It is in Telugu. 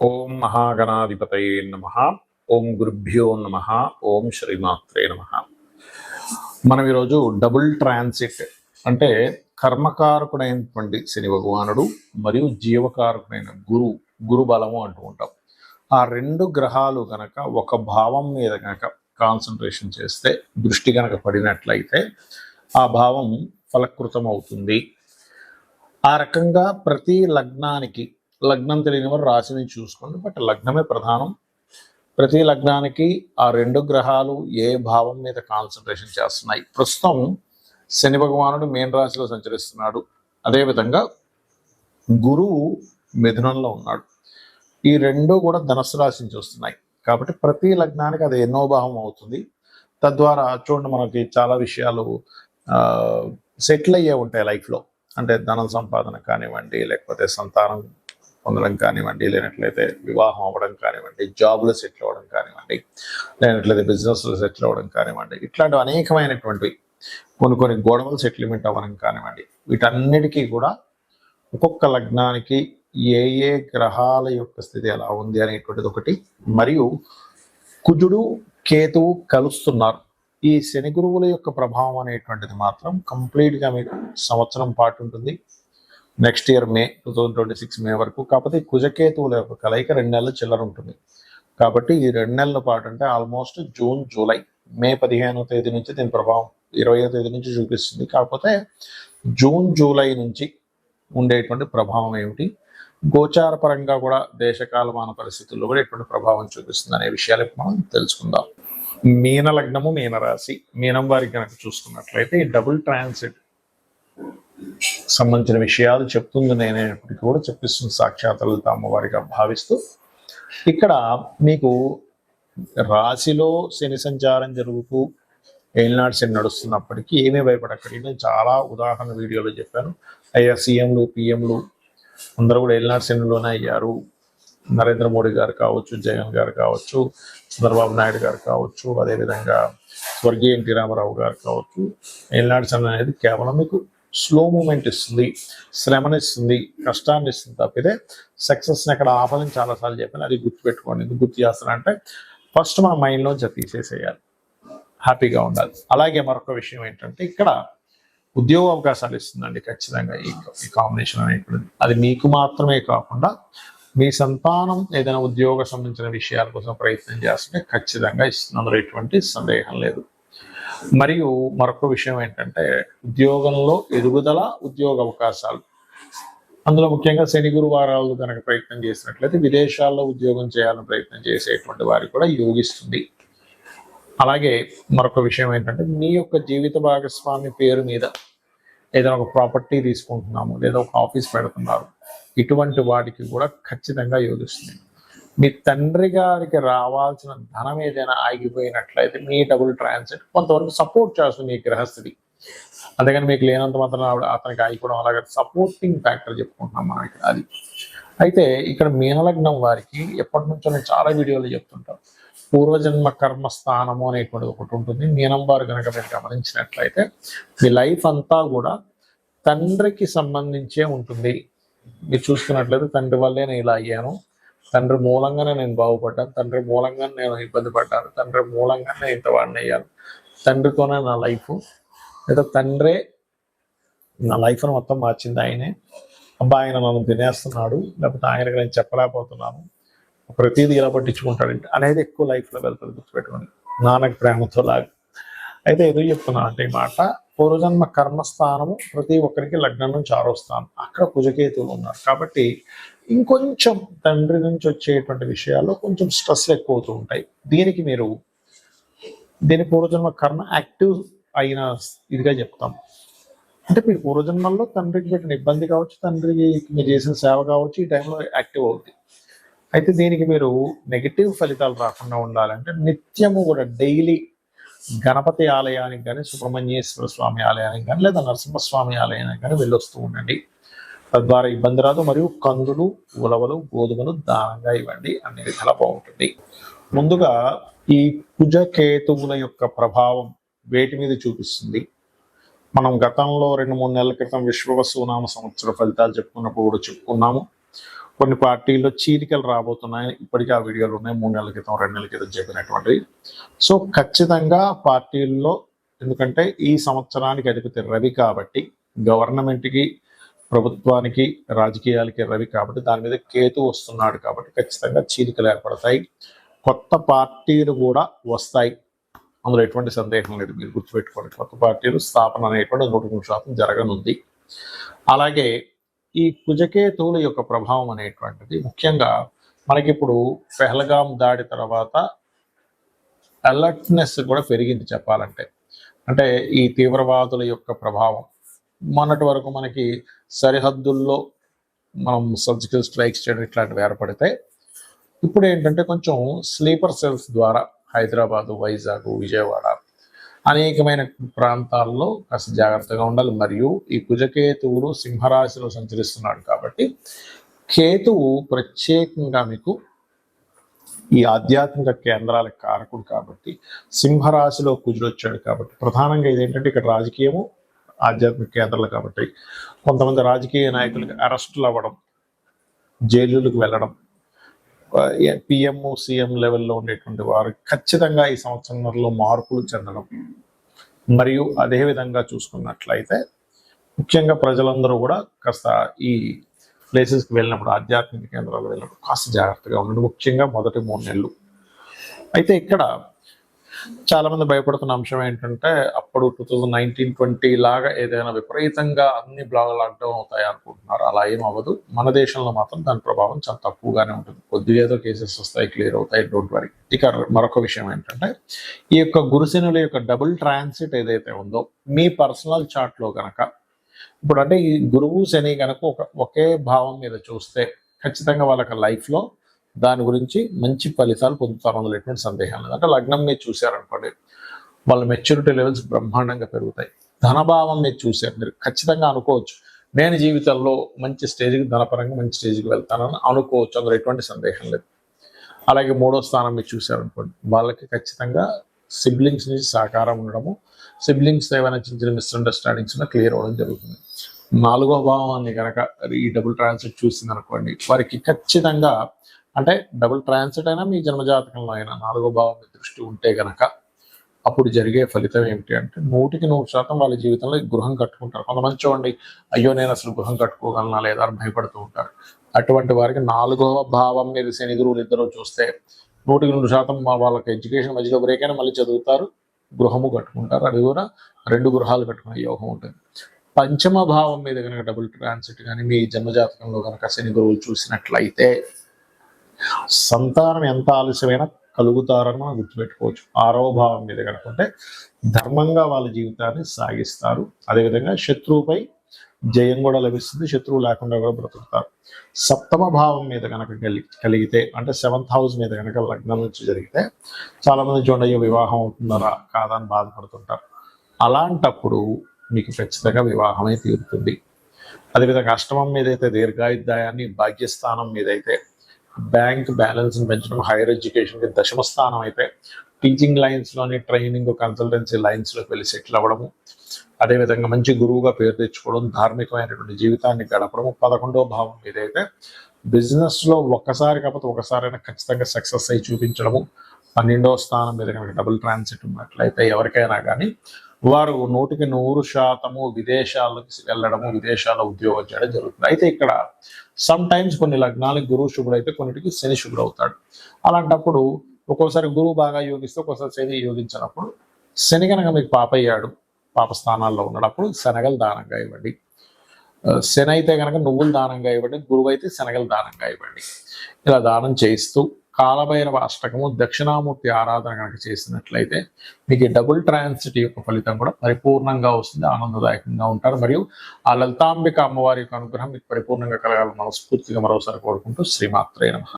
ఓం మహాగణాధిపతయే నమః. ఓం గురుభ్యో నమః. ఓం శ్రీమాత్రే నమః. మనం ఈరోజు డబుల్ ట్రాన్సిట్ అంటే కర్మకారకుడైనటువంటి శని భగవానుడు మరియు జీవకారకుడైన గురు బలము అంటూ ఉంటాం. ఆ రెండు గ్రహాలు గనక ఒక భావం మీద గనక కాన్సన్ట్రేషన్ చేస్తే, దృష్టి గనక పడినట్లయితే ఆ భావం ఫలకృతం అవుతుంది. ఆ రకంగా ప్రతి లగ్నానికి, లగ్నం తెలియని వారు రాశిని చూసుకోండి, బట్ లగ్నమే ప్రధానం. ప్రతి లగ్నానికి ఆ రెండు గ్రహాలు ఏ భావం మీద కాన్సన్ట్రేషన్ చేస్తున్నాయి. ప్రస్తుతం శని భగవానుడు మీన రాశిలో సంచరిస్తున్నాడు, అదేవిధంగా గురువు మిథునంలో ఉన్నాడు. ఈ రెండు కూడా ధనుస్సు రాశి నుంచి వస్తున్నాయి కాబట్టి ప్రతి లగ్నానికి అది ఎన్నో భావం అవుతుంది. తద్వారా చూడండి, మనకి చాలా విషయాలు సెటిల్ అయ్యే ఉంటాయి లైఫ్లో. అంటే ధనం సంపాదన కానివ్వండి, లేకపోతే సంతానం పొందడం కానివ్వండి, లేనట్లయితే వివాహం అవ్వడం కానివ్వండి, జాబ్లో సెటిల్ అవ్వడం కానివ్వండి, లేనట్లయితే బిజినెస్లో సెటిల్ అవ్వడం కానివ్వండి, ఇట్లాంటి అనేకమైనటువంటివి కొన్ని గొడవలు సెటిల్మెంట్ అవ్వడం కానివ్వండి, వీటన్నిటికీ కూడా ఒక్కొక్క లగ్నానికి ఏ ఏ గ్రహాల యొక్క స్థితి ఎలా ఉంది అనేటువంటిది ఒకటి. మరియు కుజుడు కేతువు కలుస్తున్నారు. ఈ శని గురువుల యొక్క ప్రభావం అనేటువంటిది మాత్రం కంప్లీట్గా మీకు సంవత్సరం పాటు ఉంటుంది. నెక్స్ట్ ఇయర్ మే 2026 మే వరకు. కాకపోతే కుజకేతువుల యొక్క కలయిక 2 నెలల చిల్లర ఉంటుంది. కాబట్టి ఈ 2 నెలల పాటు అంటే ఆల్మోస్ట్ జూన్ జూలై, మే 15వ తేదీ నుంచి దీని ప్రభావం 20వ తేదీ నుంచి చూపిస్తుంది. కాకపోతే జూన్ జూలై నుంచి ఉండేటువంటి ప్రభావం ఏమిటి, గోచార పరంగా కూడా దేశకాలమాన పరిస్థితుల్లో కూడా ఎటువంటి ప్రభావం చూపిస్తుంది అనే విషయాలు మనం తెలుసుకుందాం. మీన లగ్నము, మీన రాశి, మీనం వారికి కనుక చూసుకున్నట్లయితే ఈ డబుల్ ట్రాన్సిట్ సంబంధించిన విషయాలు చెప్తుంది నేనేప్పటికీ కూడా చెప్పిస్తుంది సాక్షాత్ లలిత అమ్మవారిగా భావిస్తూ. ఇక్కడ మీకు రాశిలో శని సంచారం జరుగుతూ ఏలినాడు శని నడుస్తున్నప్పటికీ ఏమీ భయపడక్కడి. నేను చాలా ఉదాహరణ వీడియోలో చెప్పాను. అయ్యా సీఎంలు పిఎంలు అందరూ కూడా ఏలినాడు శనిలోనే అయ్యారు. నరేంద్ర మోడీ గారు కావచ్చు, జగన్ గారు కావచ్చు, చంద్రబాబు నాయుడు గారు కావచ్చు, అదేవిధంగా స్వర్గీయ ఎన్టీ రామారావు గారు కావచ్చు. ఏలినాడు శని అనేది కేవలం మీకు స్లో మూమెంట్ ఇస్తుంది, శ్రమనిస్తుంది, కష్టాన్ని ఇస్తుంది తప్పితే సక్సెస్ని ఎక్కడ ఆపదని చాలాసార్లు చెప్పాను. అది గుర్తుపెట్టుకోండి. ఎందుకు గుర్తు చేస్తానంటే ఫస్ట్ మన మైండ్లోంచి తీసేసేయాలి, హ్యాపీగా ఉండాలి. అలాగే మరొక విషయం ఏంటంటే ఇక్కడ ఉద్యోగ అవకాశాలు ఇస్తుందండి ఖచ్చితంగా ఈ కాంబినేషన్ అనేటువంటిది. అది మీకు మాత్రమే కాకుండా మీ సంతానం ఏదైనా ఉద్యోగ సంబంధించిన విషయాల కోసం ప్రయత్నం చేస్తుంటే ఖచ్చితంగా ఇస్తుంది, అందులో ఎటువంటి సందేహం లేదు. మరియు మరొక విషయం ఏంటంటే ఉద్యోగంలో ఎదుగుదల, ఉద్యోగ అవకాశాలు, అందులో ముఖ్యంగా శని గురువారాలు కనుక ప్రయత్నం చేసినట్లయితే విదేశాల్లో ఉద్యోగం చేయాలని ప్రయత్నం చేసేటువంటి వారికి కూడా యోగిస్తుంది. అలాగే మరొక విషయం ఏంటంటే మీ యొక్క జీవిత భాగస్వామి పేరు మీద ఏదైనా ఒక ప్రాపర్టీ తీసుకుంటున్నాము, లేదా ఒక ఆఫీస్ పెడుతున్నారు, ఇటువంటి వాటికి కూడా ఖచ్చితంగా యోగిస్తుంది. మీ తండ్రి గారికి రావాల్సిన ధనం ఏదైనా ఆగిపోయినట్లయితే మీ డబుల్ ట్రాన్సిట్ కొంతవరకు సపోర్ట్ చేస్తుంది ఈ గ్రహస్థితి. అందుకని మీకు లేనంత మాత్రం అతనికి ఆగిపోవడం అలాగే సపోర్టింగ్ ఫ్యాక్టర్ చెప్పుకుంటున్నాం మనకి అది. అయితే ఇక్కడ మీనలగ్నం వారికి ఎప్పటి నుంచో నేను చాలా వీడియోలు చెప్తుంటాను, పూర్వజన్మ కర్మస్థానము అనేటువంటి ఒకటి ఉంటుంది. మీనం వారు కనుక మీరు గమనించినట్లయితే మీ లైఫ్ అంతా కూడా తండ్రికి సంబంధించే ఉంటుంది. మీరు చూసుకున్నట్లయితే తండ్రి వల్లే నేను ఇలా అయ్యాను, తండ్రి మూలంగానే నేను బాగుపడ్డాను, తండ్రి మూలంగానే నేను ఇబ్బంది పడ్డాను, తండ్రి మూలంగానే ఇంత వాడిని అయ్యాను, తండ్రితోనే నా లైఫ్, లేదా తండ్రే నా లైఫ్ను మొత్తం మార్చింది ఆయనే, అబ్బా ఆయన నన్ను తినేస్తున్నాడు, లేకపోతే ఆయనకు నేను చెప్పలేకపోతున్నాను, ప్రతిదీ ఇలా పట్టించుకుంటాడంటే అనేది ఎక్కువ లైఫ్లో వెళ్తుంది. గుర్తుపెట్టుకోండి, నాన్నకి ప్రేమతో లాగా. అయితే ఎందుకు చెప్తున్నా అంటే ఈ మాట, పూర్వజన్మ కర్మస్థానము ప్రతి ఒక్కరికి లగ్నం నుంచి 6వ స్థానం, అక్కడ కుజకేతువులు ఉన్నారు. కాబట్టి ఇంకొంచెం తండ్రి నుంచి వచ్చేటువంటి విషయాల్లో కొంచెం స్ట్రెస్ ఎక్కువ అవుతూ ఉంటాయి. దీని పూర్వజన్మ కర్మ యాక్టివ్ అయిన ఇదిగా చెప్తాం. అంటే మీరు పూర్వజన్మల్లో తండ్రికి పెట్టిన ఇబ్బంది కావచ్చు, తండ్రికి మీరు చేసిన సేవ కావచ్చు, ఈ టైంలో యాక్టివ్ అవుతుంది. అయితే దీనికి మీరు నెగిటివ్ ఫలితాలు రాకుండా ఉండాలంటే నిత్యము కూడా డైలీ గణపతి ఆలయానికి కానీ, సుబ్రహ్మణ్యేశ్వర స్వామి ఆలయానికి కానీ, లేదా నరసింహస్వామి ఆలయానికి కానీ వెళ్ళొస్తూ ఉండండి. తద్వారా ఇబ్బంది రాదు. మరియు కందులు, ఉలవలు, గోధుమలు దానంగా ఇవ్వండి, అన్ని విధాలా బాగుంటుంది. ముందుగా ఈ కుజకేతువుల యొక్క ప్రభావం వేటి మీద చూపిస్తుంది, మనం గతంలో 2-3 నెలల క్రితం విశ్వవసునామ సంవత్సర ఫలితాలు చెప్పుకున్నప్పుడు కూడా చెప్పుకున్నాము. కొన్ని పార్టీల్లో చీలికలు రాబోతున్నాయి. ఇప్పటికీ ఆ వీడియోలు ఉన్నాయి, 3 నెలల క్రితం 2 నెలల క్రితం చెప్పినటువంటివి. సో ఖచ్చితంగా పార్టీల్లో, ఎందుకంటే ఈ సంవత్సరానికి అధిపతి రవి కాబట్టి, గవర్నమెంట్కి, ప్రభుత్వానికి, రాజకీయాలకి రవి కాబట్టి, దాని మీద కేతు వస్తున్నాడు కాబట్టి ఖచ్చితంగా చీలికలు ఏర్పడతాయి. కొత్త పార్టీలు కూడా వస్తాయి, అందులో ఎటువంటి సందేహం లేదు. మీరు గుర్తుపెట్టుకోండి, కొత్త పార్టీలు స్థాపన అనేటువంటి 100% జరగనుంది. అలాగే ఈ కుజకేతువుల యొక్క ప్రభావం అనేటువంటిది ముఖ్యంగా మనకి ఇప్పుడు పెహల్గాం దాడి తర్వాత అలర్ట్నెస్ కూడా పెరిగింది చెప్పాలంటే. అంటే ఈ తీవ్రవాదుల యొక్క ప్రభావం మొన్నటి వరకు మనకి సరిహద్దుల్లో మనం సర్జికల్ స్ట్రైక్స్ చేయడం ఇట్లాంటివి ఏర్పడితే, ఇప్పుడు ఏంటంటే కొంచెం స్లీపర్ సెల్స్ ద్వారా హైదరాబాదు, వైజాగ్, విజయవాడ అనేకమైన ప్రాంతాల్లో కాస్త జాగ్రత్తగా ఉండాలి. మరియు ఈ కుజకేతువులు సింహరాశిలో సంచరిస్తున్నాడు కాబట్టి, కేతువు ప్రత్యేకంగా మీకు ఈ ఆధ్యాత్మిక కేంద్రాల కారకుడు కాబట్టి, సింహరాశిలో కుజుడు వచ్చాడు కాబట్టి, ప్రధానంగా ఇదేంటంటే ఇక్కడ రాజకీయము, ఆధ్యాత్మిక కేంద్రాలు కాబట్టి కొంతమంది రాజకీయ నాయకులకి అరెస్టులు అవ్వడం, జైలులకు వెళ్ళడం, పిఎం సీఎం లెవెల్లో ఉండేటువంటి వారు ఖచ్చితంగా ఈ సంవత్సరంలో మార్పులు చెందడం, మరియు అదేవిధంగా చూసుకున్నట్లయితే ముఖ్యంగా ప్రజలందరూ కూడా కాస్త ఈ ప్లేసెస్కి వెళ్ళినప్పుడు, ఆధ్యాత్మిక కేంద్రాలు వెళ్ళినప్పుడు కాస్త జాగ్రత్తగా ఉండండి, ముఖ్యంగా మొదటి 3 నెలలు. అయితే ఇక్కడ చాలా మంది భయపడుతున్న అంశం ఏంటంటే, అప్పుడు 2019-20 లాగా ఏదైనా విపరీతంగా అన్ని లాక్డౌన్ అవుతాయి అనుకుంటున్నారు. అలా ఏం అవ్వదు. మన దేశంలో మాత్రం దాని ప్రభావం చాలా తక్కువగానే ఉంటుంది. కొద్దిగా ఏదో కేసెస్ వస్తాయి, క్లియర్ అవుతాయి, డోంట్ వరీ. ఇక మరొక విషయం ఏంటంటే, ఈ యొక్క గురుశనుల యొక్క డబుల్ ట్రాన్సిట్ ఏదైతే ఉందో మీ పర్సనల్ చార్ట్లో కనుక, ఇప్పుడు అంటే ఈ గురువు శని కనుక ఒకే భావం మీద చూస్తే ఖచ్చితంగా వాళ్ళకి లైఫ్లో దాని గురించి మంచి ఫలితాలు పొందుతారు, అందులో ఎటువంటి సందేహం లేదు. అంటే లగ్నం మీద చూశారనుకోండి, వాళ్ళ మెచ్యూరిటీ లెవెల్స్ బ్రహ్మాండంగా పెరుగుతాయి. ధనభావం మీద చూశారు, మీరు ఖచ్చితంగా అనుకోవచ్చు నేను జీవితంలో మంచి స్టేజ్కి, ధనపరంగా మంచి స్టేజ్కి వెళ్తానని అనుకోవచ్చు, అందులో ఎటువంటి సందేహం లేదు. అలాగే 3వ స్థానం మీద చూశారనుకోండి, వాళ్ళకి ఖచ్చితంగా సిబ్లింగ్స్ నుంచి సహకారం ఉండడము, సిబ్లింగ్స్ ఏమైనా చిన్న చిన్న మిస్అండర్స్టాండింగ్స్ క్లియర్ అవ్వడం జరుగుతుంది. 4వ భావాన్ని కనుక ఈ డబుల్ ట్రాన్సిట్ చూసింది అనుకోండి, వారికి ఖచ్చితంగా, అంటే డబుల్ ట్రాన్సిట్ అయినా మీ జన్మజాతకంలో అయినా 4వ భావం మీద దృష్టి ఉంటే గనక అప్పుడు జరిగే ఫలితం ఏమిటి అంటే 100% వాళ్ళ జీవితంలో గృహం కట్టుకుంటారు. కొంతమంది చూడండి, అయ్యో నేను అసలు గృహం కట్టుకోగలనా లేదా అని భయపడుతూ ఉంటారు. అటువంటి వారికి 4వ భావం మీద శని గురువులు ఇద్దరు చూస్తే 100% వాళ్ళకి ఎడ్యుకేషన్ మధ్యలో బ్రేక్ అయినా మళ్ళీ చదువుతారు, గృహము కట్టుకుంటారు. అది కూడా 2 గృహాలు కట్టుకునే యోగం ఉంటుంది. 5వ భావం మీద కనుక డబుల్ ట్రాన్సిట్ కానీ మీ జన్మజాతకంలో కనుక శని గురువులు చూసినట్లయితే సంతానం ఎంత ఆలస్యమైనా కలుగుతారని మనం గుర్తుపెట్టుకోవచ్చు. 6వ భావం మీద కనుకుంటే ధర్మంగా వాళ్ళ జీవితాన్ని సాగిస్తారు. అదేవిధంగా శత్రువుపై జయం కూడా లభిస్తుంది, శత్రువు లేకుండా కూడా బ్రతుకుతారు. 7వ భావం మీద కనుక కలిగితే, అంటే 7th హౌస్ మీద కనుక లగ్నం నుంచి జరిగితే చాలామంది చూడండి, అయ్యో వివాహం అవుతుందరా కాదా అని బాధపడుతుంటారు. అలాంటప్పుడు మీకు ఖచ్చితంగా వివాహమే తీరుతుంది. అదేవిధంగా 8వం మీద అయితే దీర్ఘాయుర్దాయాన్ని, భాగ్యస్థానం మీద అయితే బ్యాంక్ బ్యాలెన్స్ని పెంచడం, హైయర్ ఎడ్యుకేషన్కి 10వ స్థానం అయితే టీచింగ్ లైన్స్లోని, ట్రైనింగ్, కన్సల్టెన్సీ లైన్స్లోకి వెళ్ళి సెటిల్ అవ్వడము, అదేవిధంగా మంచి గురువుగా పేరు తెచ్చుకోవడం, ధార్మికమైనటువంటి జీవితాన్ని గడపడము. 11వ భావం మీద అయితే బిజినెస్లో ఒక్కసారి కాకపోతే ఒకసారైనా ఖచ్చితంగా సక్సెస్ అయి చూపించడము. 12వ స్థానం మీద కనుక డబుల్ ట్రాన్సిట్ ఉన్నట్లయితే ఎవరికైనా కానీ వారు 100% విదేశాలకు వెళ్ళడము, విదేశాల్లో ఉద్యోగం చేయడం జరుగుతుంది. అయితే ఇక్కడ సమ్ టైమ్స్ కొన్ని లగ్నాలకు గురువు శుభుడు అయితే, కొన్నిటికి శని శుభుడు అవుతాడు. అలాంటప్పుడు ఒక్కోసారి గురువు బాగా యోగిస్తే, ఒక్కోసారి శని యోగించినప్పుడు, శని కనుక మీకు పాపయ్యాడు, పాప స్థానాల్లో ఉన్నప్పుడు శనగలు దానంగా ఇవ్వండి. శని అయితే కనుక నువ్వులు దానంగా ఇవ్వండి, గురువు అయితే శనగలు దానంగా ఇవ్వండి. ఇలా దానం చేయిస్తూ కాలభైరవ అష్టకము, దక్షిణామూర్తి ఆరాధన కనుక చేసినట్లయితే మీకు డబుల్ ట్రాన్సిట్ యొక్క ఫలితం కూడా పరిపూర్ణంగా వస్తుంది, ఆనందదాయకంగా ఉంటారు. మరియు ఆ లలితాంబిక అమ్మవారి యొక్క అనుగ్రహం మీకు పరిపూర్ణంగా కలగాలని మనస్ఫూర్తిగా మరోసారి కోరుకుంటూ శ్రీమాత్రే నమః.